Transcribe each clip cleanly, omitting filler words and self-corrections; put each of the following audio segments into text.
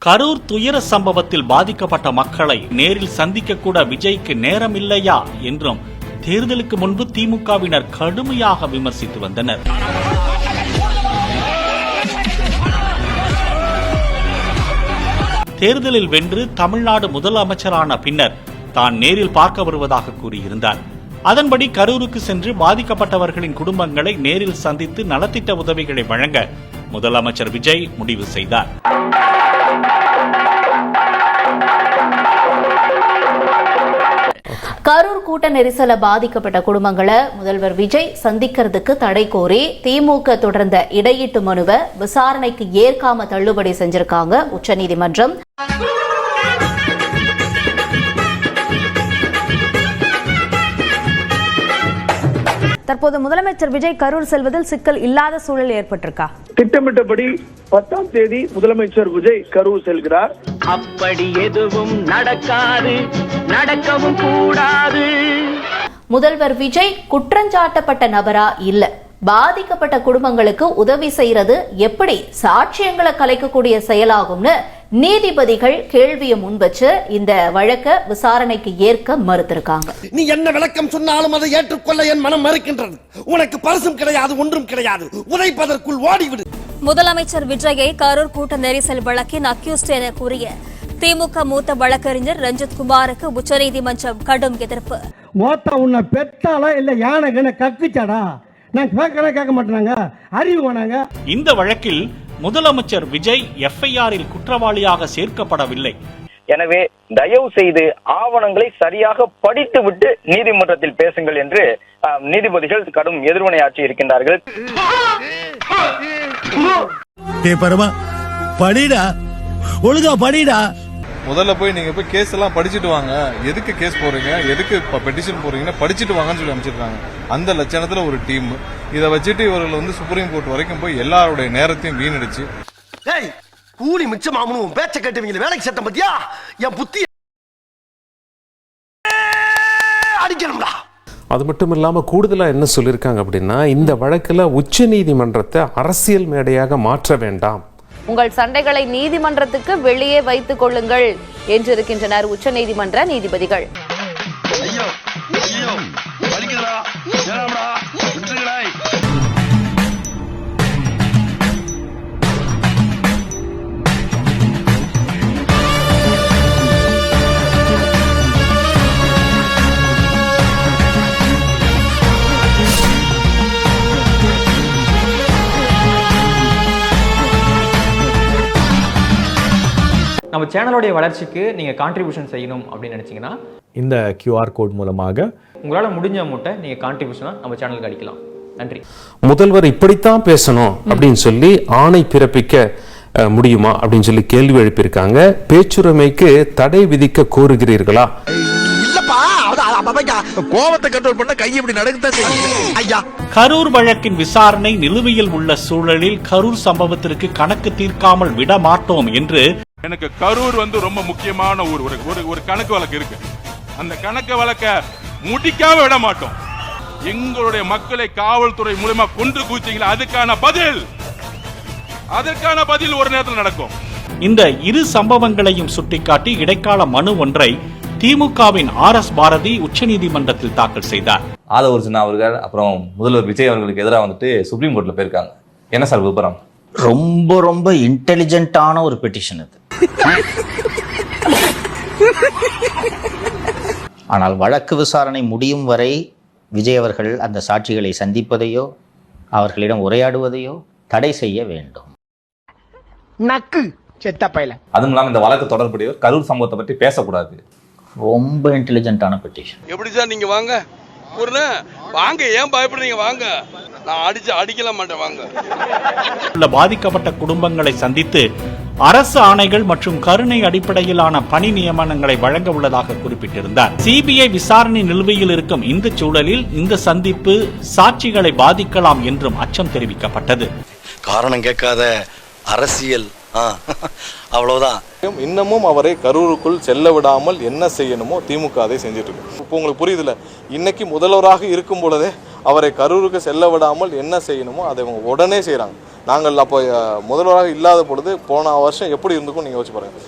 கரூர் துயர சம்பவத்தில் பாதிக்கப்பட்ட மக்களை நேரில் சந்திக்க கூட விஜய்க்கு நேரம் இல்லையா என்றும் தேர்தலுக்கு முன்பு திமுகவினர் கடுமையாக விமர்சித்து வந்தனர். தேர்தலில் வென்று தமிழ்நாடு முதலமைச்சரான பின்னர் தான் நேரில் பார்க்க வருவதாக கூறியிருந்தார். அதன்படி கரூருக்கு சென்று பாதிக்கப்பட்டவர்களின் குடும்பங்களை நேரில் சந்தித்து நலத்திட்ட உதவிகளை வழங்க முதலமைச்சர் விஜய் முடிவு செய்தார். கரூர் கூட்ட நெரிசல பாதிக்கப்பட்ட குடும்பங்களை முதல்வர் விஜய் சந்திக்கிறதுக்கு தடை கோரி திமுக தொடர்ந்த இடையீட்டு மனுவை விசாரணைக்கு ஏற்காம தள்ளுபடி செஞ்சிருக்காங்க உச்சநீதிமன்றம். தற்போது முதலமைச்சர் விஜய் கரூர் செல்வதில் சிக்கல் இல்லாத சூழல் ஏற்பட்டிருக்கா? திட்டமிட்டபடி 10ஆம் தேதி முதலமைச்சர் விஜய் கரூர் செல்கிறார். அப்படி எதுவும் நடக்காது, நடக்கவும் கூடாது. முதல்வர் விஜய் குற்றஞ்சாட்டப்பட்ட நபரா இல்ல, பாதிக்கப்பட்ட குடும்பங்களுக்கு உதவி செய்யறது எப்படி சாட்சியங்களை கலைக்கக்கூடிய செயலாகும்னு நீதிபதிகள் கேள்வியை முன்வச்சு இந்த வழக்க விசாரணைக்கு ஏற்க மறுத்திருக்காங்க. நீ என்ன விளக்கம் சொன்னாலும் அதை ஏற்றுக்கொள்ள என் மனம் மறுக்கின்றது. உனக்கு பரிசும் கிடையாது, ஒன்றும் கிடையாது, உதைப்பதற்குள் ஓடிவிடு. முதலமைச்சர் விஜயை கரூர் கூட்ட நெரிசல் வழக்கின் அக்யூஸ்ட் என கூறிய திமுக மூத்த வழக்கறிஞர் ரஞ்சித் குமாருக்கு உச்சநீதிமன்றம் கடும் எதிர்ப்பு. மோத்தா உன்னை பெத்தாலா இல்ல யானை கக்குச்சாடா, நான் கேட்க மாட்டாங்க, அறிவு வேணாங்க. இந்த வழக்கில் முதலமைச்சர் விஜய் எஃப்ஐஆரில் குற்றவாளியாக சேர்க்கப்படவில்லை. எனவே தயவு செய்து ஆவணங்களை சரியாக படித்துவிட்டு நீதிமன்றத்தில் பேசுங்கள் என்று நீதிபதிகள் கடும் எதிர்வினையாற்றி இருக்கின்றார்கள். படிடா, ஒழுங்கா படிடா. முதல்ல போய் நீங்க போய் கேஸ் எல்லாம் படிச்சுட்டு வாங்க, எதுக்கு கேஸ் போறீங்க, எதுக்கு பெட்டிஷன் போறீங்கன்னா படிச்சுட்டு வாங்கன்னு சொல்லி அமைச்சிருக்காங்க. அந்த லட்சணத்துல ஒரு டீம் இதை வச்சுட்டு இவர்கள் சுப்ரீம் கோர்ட் வரைக்கும் போய் எல்லாருடைய நேரத்தையும் வீணடிச்சு கூலி மிச்சமாமனும் பேச்ச கேட்டவங்க வேலைக்கு சட்டம் பத்தியா என் புத்தி அடிக்கணும்டா. அது மட்டும் இல்லாம கூடுதலா என்ன சொல்லியிருக்காங்க அப்படின்னா, இந்த வழக்குல உச்சநீதிமன்றத்தை அரசியல் மேடையாக மாற்ற வேண்டாம், உங்கள் சண்டைகளை நீதிமன்றத்துக்கு வெளியே வைத்துக் கொள்ளுங்கள் என்றிருக்கின்றனர் உச்சநீதிமன்ற நீதிபதிகள். நம்ம சேனலோடைய வளர்ச்சிக்கு நீங்கள் கான்ட்ரிபியூஷன் செய்யணும் அப்படின்னு நினச்சிங்கன்னா இந்த QR கோட் மூலமாக உங்களால் முடிஞ்ச அமௌண்ட்டை நீங்கள் கான்ட்ரிபியூஷனாக நம்ம சேனலுக்கு அளிக்கலாம். நன்றி. முதல்வர் இப்படித்தான் பேசணும் அப்படின்னு சொல்லி ஆணை பிறப்பிக்க முடியுமா அப்படின்னு சொல்லி கேள்வி எழுப்பியிருக்காங்க. பேச்சுரிமைக்கு தடை விதிக்க கோருகிறீர்களா? கோபத்தை கண்ட்ரோல் பண்ண கை இப்படி நடக்குதான் ஐயா. கரூர் வழக்கின் விசாரணை நிலுவையில் உள்ள சூழலில் கரூர் சம்பவத்திற்கு கணக்கு தீர்க்காமல் விட மாட்டோம் என்று எனக்கு கரூர் ரொம்ப முக்கியமான ஒரு கணக்கு வழக்கு இருக்கு. அந்த கணக்கு வழக்க முடிக்காம விட மாட்டோம். எங்களுடைய மக்களை காவல்துறை மூலமா கொன்று குவிச்சீங்களா, அதற்கான பதில் ஒரு நேரத்தில் நடக்கும். இந்த இரு சம்பவங்களையும் சுட்டிக்காட்டி இடைக்கால மனு ஒன்றை திமுகவின் RS பாரதி உச்சநீதிமன்றத்தில் தாக்கல் செய்தார். ஆதவ அர்ஜுனா அவர்கள் அப்புறம் முதல்வர் விஜய் அவர்களுக்கு எதிராக சுப்ரீம் கோர்ட்ல போயிருக்காங்க. என்ன சார் விபரம்? ரொம்ப ரொம்ப இன்டெலிஜென்ட்டான ஒரு பெட்டிஷன் இது. ஆனால் வழக்கு விசாரணை முடியும் வரை விஜய் அவர்கள் அந்த சாட்சிகளை சந்திப்பதையோ அவர்களிடம் உரையாடுவதையோ தடை செய்ய வேண்டும். நக்கு செத்த பையல. அதுவும் இல்லாமல் இந்த வழக்கு தொடர்புடையவர் கரூர் சம்பவத்தை பற்றி பேசக்கூடாது. ரொம்ப இன்டெலிஜென்ட்டான பெட்டிஷன். எப்படி சார் நீங்க வாங்க வாங்க, ஏன் பயப்படுறீங்க? வாங்க, நான் அடிக்கல மாட்டேன், வாங்க. பாதிக்கப்பட்ட குடும்பங்களை சந்தித்து அரசு ஆணைகள் மற்றும் கருணை அடிப்படையிலான பணி நியமனங்களை வழங்க உள்ளதாக குறிப்பிட்டிருந்தார். CBI விசாரணை நிலுவையில் இருக்கும் இந்த சூழலில் இந்த சந்திப்பு சாட்சிகளை பாதிக்கலாம் என்றும் அச்சம் தெரிவிக்கப்பட்டது. காரணம் கேட்காத அரசியல், அவ்வளவுதான். இன்னமும் அவரை கரூருக்குள் செல்ல விடாமல் என்ன செய்யணுமோ திமுக அதை செஞ்சுட்டு இருக்கு. இப்போ உங்களுக்கு புரியுதுல, இன்னைக்கு முதல்வராக இருக்கும் பொழுதே அவரை கரூருக்கு செல்ல விடாமல் என்ன செய்யணுமோ அதை அவங்க உடனே செய்கிறாங்க. நாங்கள் அப்போ முதல்வராக இல்லாத பொழுது போன வருஷம் எப்படி இருந்துக்கும் நீங்கள் யோசிச்சு பாருங்க.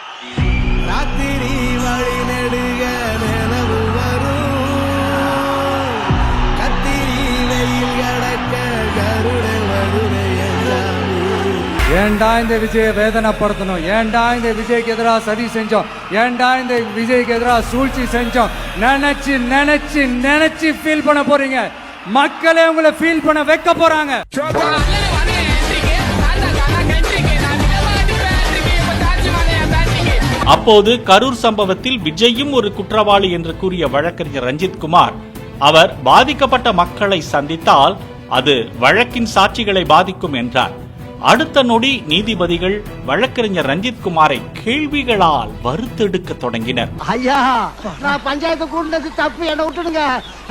ஏண்டா இந்த விஜயை வேதனைப்படுத்தணும், ஏண்டா இந்த விஜய்க்கு எதிராக சதி செஞ்சோம், ஏண்டா இந்த விஜய்க்கு எதிராக சூழ்ச்சி செஞ்சோம் நினைச்சு நினைச்சு நினைச்சு ஃபீல் பண்ண போறீங்க. மக்களே உங்களை ஃபீல் பண்ண வைக்க போறாங்க. அப்போது கரூர் சம்பவத்தில் விஜயும் ஒரு குற்றவாளி என்று கூறிய வழக்கறிஞர் ரஞ்சித் குமார், அவர் பாதிக்கப்பட்ட மக்களை சந்தித்தால் அது வழக்கின் சாட்சிகளை பாதிக்கும் என்றார். அடுத்த நொடி நீதிபதிகள் வழக்கறிஞர் ரஞ்சித் குமாரை கேள்விகளால் வறுத்தெடுக்க தொடங்கினர். ஐயா, நான் பஞ்சாயத்து கூட்டினது தப்பு, என்ன விட்டுடுங்க.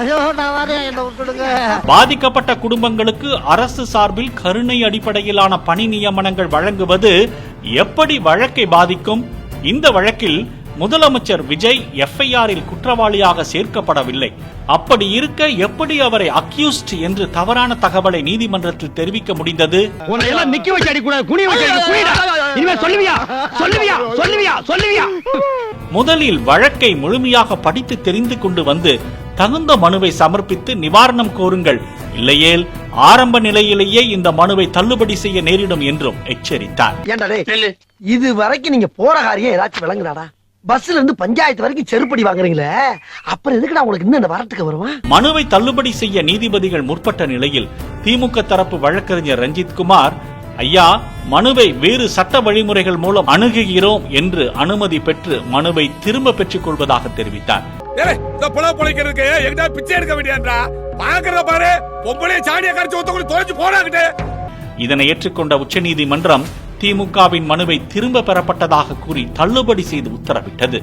ஐயோ, நான் வரேன், என்ன விட்டுடுங்க. பாதிக்கப்பட்ட குடும்பங்களுக்கு அரசு சார்பில் கருணை அடிப்படையிலான பணி நியமனங்கள் வழங்குவது எப்படி வழக்கை பாதிக்கும்? இந்த வழக்கில் முதலமைச்சர் விஜய் எஃப்ஐஆரில் குற்றவாளியாக சேர்க்கப்படவில்லை. அப்படி இருக்க எப்படி அவரை அக்யூஸ்ட் என்று தவறான தகவலை நீதிமன்றத்தில் தெரிவிக்க முடிந்தது? முதலில் வழக்கை முழுமையாக படித்து தெரிந்து கொண்டு வந்து தகுந்த மனுவை சமர்ப்பித்து நிவாரணம் கோருங்கள், இல்லையேல் ஆரம்ப நிலையிலேயே இந்த மனுவை தள்ளுபடி செய்ய நேரிடும் என்றும் எச்சரித்தார். இது வரைக்கும் நீங்க போற காரியம் ஏதாச்சும் விளங்குறாடா? பஸ்ல இருந்து பஞ்சாயத்து வரைக்கும் செருப்படி வாங்குறீங்களே, அப்புறம் எதுக்குடா உங்களுக்கு இன்னும் இந்த வரட்டுக்கு வருவான்? மனுவை தள்ளுபடி செய்ய நீதிபதிகள் முற்பட்ட நிலையில் திமுக தரப்பு வழக்கறிஞர் ரஞ்சித் குமார், ஐயா, மனுவை வேறு சட்ட வழிமுறைகள் மூலம் அணுகுகிறோம் என்று அனுமதி பெற்று மனுவை திரும்ப பெற்றுக் கொள்வதாக தெரிவித்தார். இதனை ஏற்றுக்கொண்ட உச்சநீதிமன்றம் திமுகவின் மனுவை திரும்ப பெறப்பட்டதாக கூறி தள்ளுபடி செய்து உத்தரவிட்டது.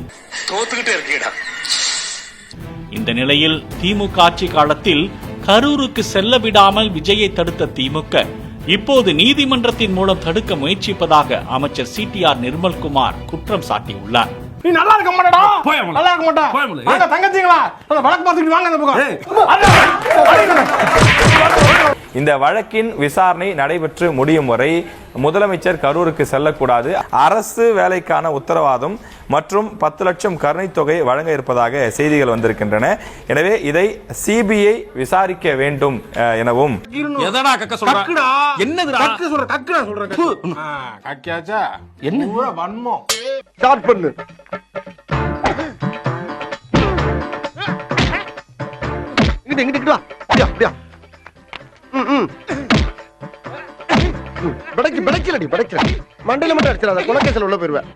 இந்த நிலையில் திமுக ஆட்சி காலத்தில் கரூருக்கு செல்ல விடாமல் விஜயை தடுத்த திமுக இப்போது நீதிமன்றத்தின் மூலம் தடுக்க முயற்சிப்பதாக அமைச்சர் CTR நிர்மல்குமார் குற்றம் சாட்டியுள்ளார். நீ நல்லா இருக்க மாட்டடா, நல்லா இருக்க மாட்டா. வாங்க தங்கச்சிங்களா, அந்த வழக்கு பார்த்துட்டு வாங்க அந்த பக்கம். இந்த வழக்கின் விசாரணை நடைபெற்று முடியும் வரை முதலமைச்சர் கரூருக்கு செல்லக்கூடாது. அரசு வேலைக்கான உத்தரவாதம் மற்றும் 10 லட்சம் கருணை தொகை வழங்க இருப்பதாக செய்திகள் வந்திருக்கின்றன. எனவே இதை CBI விசாரிக்க வேண்டும் எனவும். மண்டையில மட்டும் அடிச்சிடாத, கொலைகேஸ்ல உள்ள போயிருவேன்.